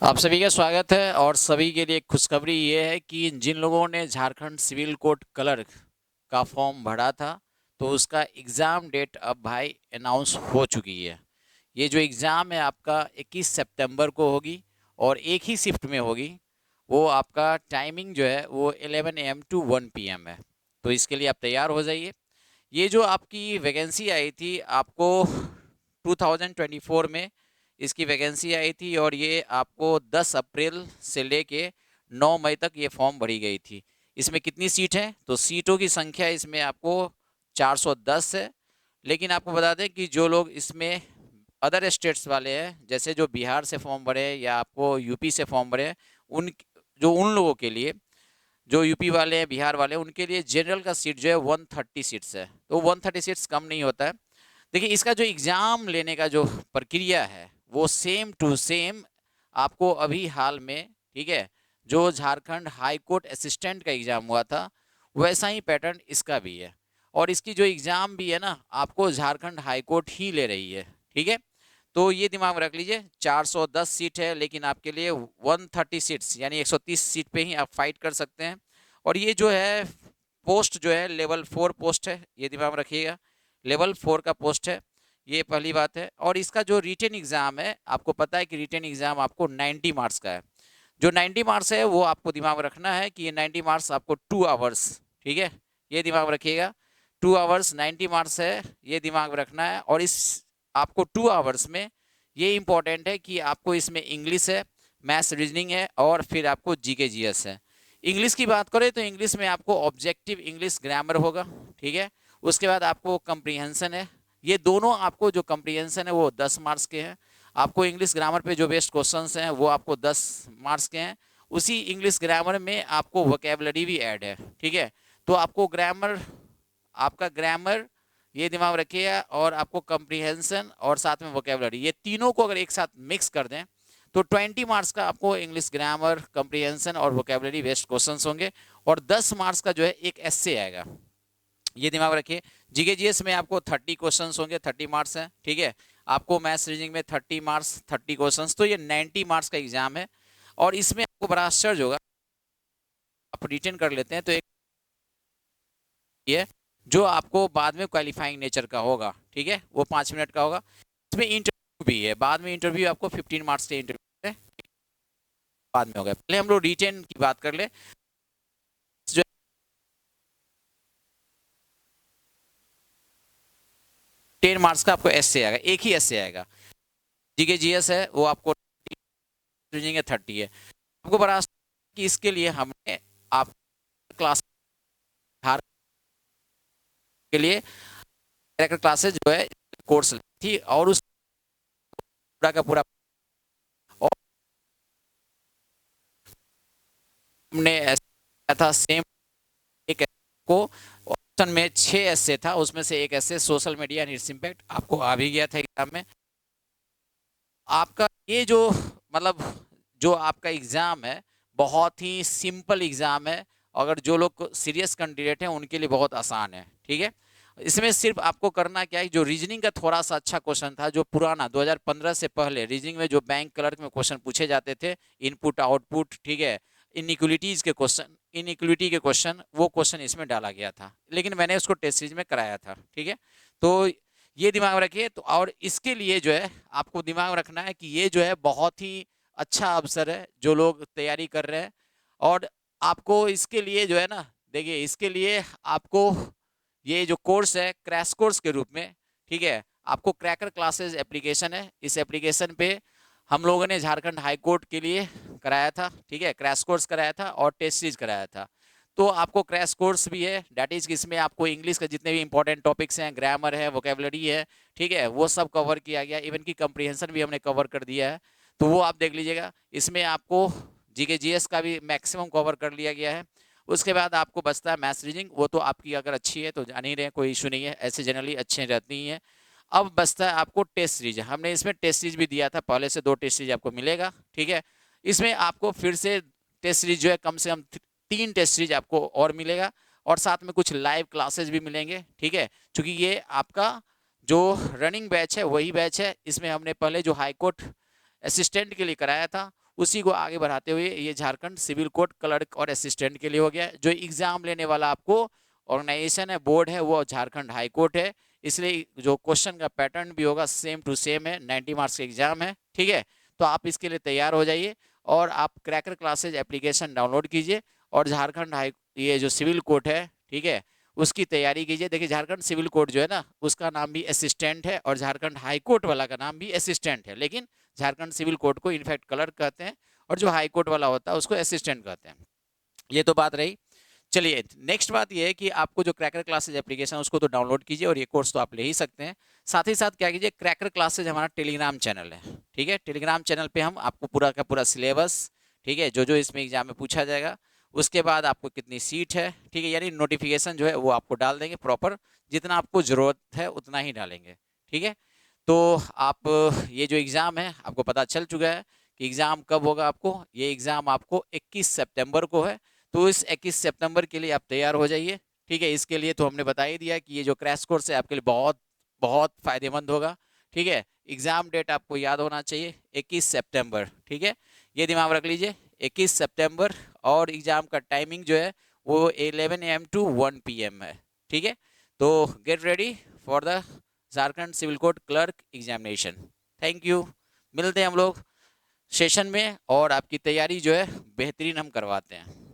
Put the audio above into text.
आप सभी का स्वागत है और सभी के लिए खुशखबरी ये है कि जिन लोगों ने झारखंड सिविल कोर्ट क्लर्क का फॉर्म भरा था तो उसका एग्ज़ाम डेट अब भाई अनाउंस हो चुकी है। ये जो एग्ज़ाम है आपका 21 सितंबर को होगी और एक ही शिफ्ट में होगी। वो आपका टाइमिंग जो है वो 11 AM टू 1 PM है। तो इसके लिए आप तैयार हो जाइए। ये जो आपकी वैकेंसी आई थी आपको 2024 में इसकी वैकेंसी आई थी और ये आपको 10 अप्रैल से लेके 9 मई तक ये फॉर्म भरी गई थी। इसमें कितनी सीट है तो सीटों की संख्या इसमें आपको 410 है। लेकिन आपको बता दें कि जो लोग इसमें अदर स्टेट्स वाले हैं जैसे जो बिहार से फॉर्म भरे या आपको यूपी से फॉर्म भरे उन उन लोगों के लिए जो यूपी वाले हैं बिहार वाले उनके लिए जनरल का सीट जो है 130 सीट्स है। तो 130 सीट्स कम नहीं होता है। देखिए इसका जो एग्ज़ाम लेने का जो प्रक्रिया है वो सेम टू सेम आपको अभी हाल में, ठीक है, जो झारखंड हाई कोर्ट असिस्टेंट का एग्ज़ाम हुआ था वैसा ही पैटर्न इसका भी है। और इसकी जो एग्ज़ाम भी है ना आपको झारखंड हाई कोर्ट ही ले रही है, ठीक है। तो ये दिमाग में रख लीजिए 410 सीट है लेकिन आपके लिए 130 सीट्स यानी 130 सीट पे ही आप फाइट कर सकते हैं। और ये जो है पोस्ट जो है लेवल 4 पोस्ट है, ये दिमाग में रखिएगा, लेवल 4 का पोस्ट है। ये पहली बात है। और इसका जो रिटन एग्ज़ाम है आपको पता है कि रिटन एग्ज़ाम आपको 90 मार्क्स का है। जो 90 मार्क्स है वो आपको दिमाग में रखना है कि ये 90 मार्क्स आपको 2 आवर्स, ठीक है, ये दिमाग में रखिएगा। 2 आवर्स 90 मार्क्स है, ये दिमाग में रखना है। और इस आपको 2 आवर्स में ये इंपॉर्टेंट है कि आपको इसमें इंग्लिश है, मैथ्स, रीजनिंग है और फिर आपको जीके जीएस है। इंग्लिश की बात करें तो इंग्लिश में आपको ऑब्जेक्टिव इंग्लिश ग्रामर होगा, ठीक है। उसके बाद आपको कंप्रीहेंशन है। ये दोनों आपको जो कंप्रीहेंशन है वो 10 मार्क्स के हैं। आपको इंग्लिश ग्रामर पे जो बेस्ट क्वेश्चंस हैं वो आपको 10 मार्क्स के हैं। उसी इंग्लिश ग्रामर में आपको वोकेबलरी भी ऐड है, ठीक है। तो आपको ग्रामर, आपका ग्रामर ये दिमाग में रखिएगा और आपको कंप्रीहेंशन और साथ में वोकेबलरी, ये तीनों को अगर एक साथ मिक्स कर दें तो 20 मार्क्स का आपको इंग्लिश ग्रामर, कंप्रीहेंशन और वोकेबलरी बेस्ड क्वेश्चंस होंगे। और 10 मार्क्स का जो है एक एस्से आएगा, ये दिमाग में रखिए। जीके जीएस में आपको 30 क्वेश्चंस होंगे, 30 मार्क्स हैं, ठीक है। आपको मैथ्स रीजनिंग में 30 मार्क्स, 30 क्वेश्चंस, तो ये 90 मार्क्स का एग्जाम है। और इसमें आपको बड़ा आश्चर्य होगा, आप रिटर्न कर लेते हैं तो एक ये जो आपको बाद में क्वालिफाइंग नेचर का होगा, ठीक है, वो 5 मिनट का होगा। इसमें इंटरव्यू भी है, बाद में इंटरव्यू आपको 15 मार्क्स के इंटरव्यू है, बाद में होगा। पहले हम लोग रिटर्न की बात कर ले। जो 10 मार्क्स का आपको एस से आएगा, एक ही एस से आएगा। जीके जीएस है वो आपको रीजनिंग है 30 है। आपको बड़ा कि इसके लिए हमने आप क्लास के लिए कैरेक्टर क्लासेस जो है कोर्स ली थी और उस पूरा का पूरा और हमने ऐसा था सेम एक को ऑप्शन में 6 ऐसे था, उसमें से एक ऐसे social media and its impact आपको आ भी गया था एग्जाम में। आपका ये जो मतलब जो आपका एग्ज़ाम है बहुत ही सिंपल एग्ज़ाम है। अगर जो लोग सीरियस कैंडिडेट हैं उनके लिए बहुत आसान है, ठीक है। इसमें सिर्फ आपको करना क्या है, जो रीजनिंग का थोड़ा सा अच्छा क्वेश्चन था जो पुराना 2015 से पहले रीजनिंग में जो बैंक क्लर्क में क्वेश्चन पूछे जाते थे, इनपुट आउटपुट, ठीक है, इनइक्वलिटीज के क्वेश्चन, इनइक्वलिटी के क्वेश्चन, वो क्वेश्चन इसमें डाला गया था लेकिन मैंने उसको टेस्ट सीरीज में कराया था, ठीक है। तो ये दिमाग में रखिए। तो और इसके लिए जो है आपको दिमाग में रखना है कि ये जो है बहुत ही अच्छा अवसर है जो लोग तैयारी कर रहे हैं। और आपको इसके लिए जो है ना, देखिए इसके लिए आपको ये जो कोर्स है क्रैश कोर्स के रूप में, ठीक है, आपको क्रैकर क्लासेस एप्लीकेशन है, इस एप्लीकेशन पे हम लोगों ने झारखंड हाई कोर्ट के लिए कराया था, ठीक है, क्रैश कोर्स कराया था और टेस्ट सीरीज कराया था। तो आपको क्रैश कोर्स भी है, डैट इज इसमें आपको इंग्लिश के जितने भी इंपॉर्टेंट टॉपिक्स हैं, ग्रामर है, वोकेबलरी है, ठीक है, वो सब कवर किया गया, इवन की कंप्रीहेंशन भी हमने कवर कर दिया है। तो वो आप देख लीजिएगा। इसमें आपको जीके जीएस का भी मैक्सिमम कवर कर लिया गया है। उसके बाद आपको बचता है मैथ्स रीजनिंग, वो तो आपकी अगर अच्छी है तो जान ही रहे, कोई इशू नहीं है, ऐसे जनरली अच्छे रहती हैं। अब बचता है आपको टेस्ट सीरीज, हमने इसमें टेस्ट सीरीज भी दिया था, पहले से 2 टेस्ट सीरीज आपको मिलेगा, ठीक है। इसमें आपको फिर से टेस्ट सीरीज जो है कम से कम 3 टेस्ट सीरीज आपको और मिलेगा और साथ में कुछ लाइव क्लासेस भी मिलेंगे, ठीक है। क्योंकि ये आपका जो रनिंग बैच है वही बैच है, इसमें हमने पहले जो हाई कोर्ट असिस्टेंट के लिए कराया था उसी को आगे बढ़ाते हुए ये झारखंड सिविल कोर्ट क्लर्क और असिस्टेंट के लिए हो गया। जो एग्जाम लेने वाला आपको ऑर्गेनाइजेशन है, बोर्ड है, वो झारखंड हाई कोर्ट है। इसलिए जो क्वेश्चन का पैटर्न भी होगा सेम टू सेम है, 90 मार्क्स का एग्जाम है, ठीक है। तो आप इसके लिए तैयार हो जाइए और आप क्रैकर क्लासेज एप्लीकेशन डाउनलोड कीजिए और झारखंड हाई ये जो सिविल कोर्ट है, ठीक है, उसकी तैयारी कीजिए। देखिए झारखंड सिविल कोर्ट जो है ना, उसका नाम भी असिस्टेंट है और झारखंड हाई कोर्ट वाला का नाम भी असिस्टेंट है, लेकिन झारखंड सिविल कोर्ट को इनफैक्ट क्लर्क कहते हैं और जो हाई कोर्ट वाला होता है उसको असिस्टेंट कहते हैं। ये तो बात रही। चलिए नेक्स्ट बात ये है कि आपको जो क्रैकर क्लासेज एप्लीकेशन उसको तो डाउनलोड कीजिए और ये कोर्स तो आप ले ही सकते हैं। साथ ही साथ क्या कीजिए, क्रैकर क्लासेज हमारा टेलीग्राम चैनल है, ठीक है। टेलीग्राम चैनल पे हम आपको पूरा का पूरा सिलेबस, ठीक है, जो जो इसमें एग्जाम में पूछा जाएगा, उसके बाद आपको कितनी सीट है, ठीक है, यानी नोटिफिकेशन जो है वो आपको डाल देंगे प्रॉपर, जितना आपको ज़रूरत है उतना ही डालेंगे, ठीक है। तो आप ये जो एग्ज़ाम है आपको पता चल चुका है कि एग्ज़ाम कब होगा। आपको ये एग्ज़ाम आपको 21 सितंबर को है। तो इस 21 सितंबर के लिए आप तैयार हो जाइए, ठीक है। इसके लिए तो हमने बता ही दिया कि ये जो क्रैश कोर्स है आपके लिए बहुत बहुत फ़ायदेमंद होगा, ठीक है। एग्ज़ाम डेट आपको याद होना चाहिए 21 सितंबर, ठीक है, ये दिमाग रख लीजिए 21 सितंबर। और एग्ज़ाम का टाइमिंग जो है वो 11 AM to 1 PM है, ठीक है। तो get ready for the Jharkhand civil court clerk examination. Thank you. मिलते हैं हम लोग सेशन में और आपकी तैयारी जो है बेहतरीन हम करवाते हैं।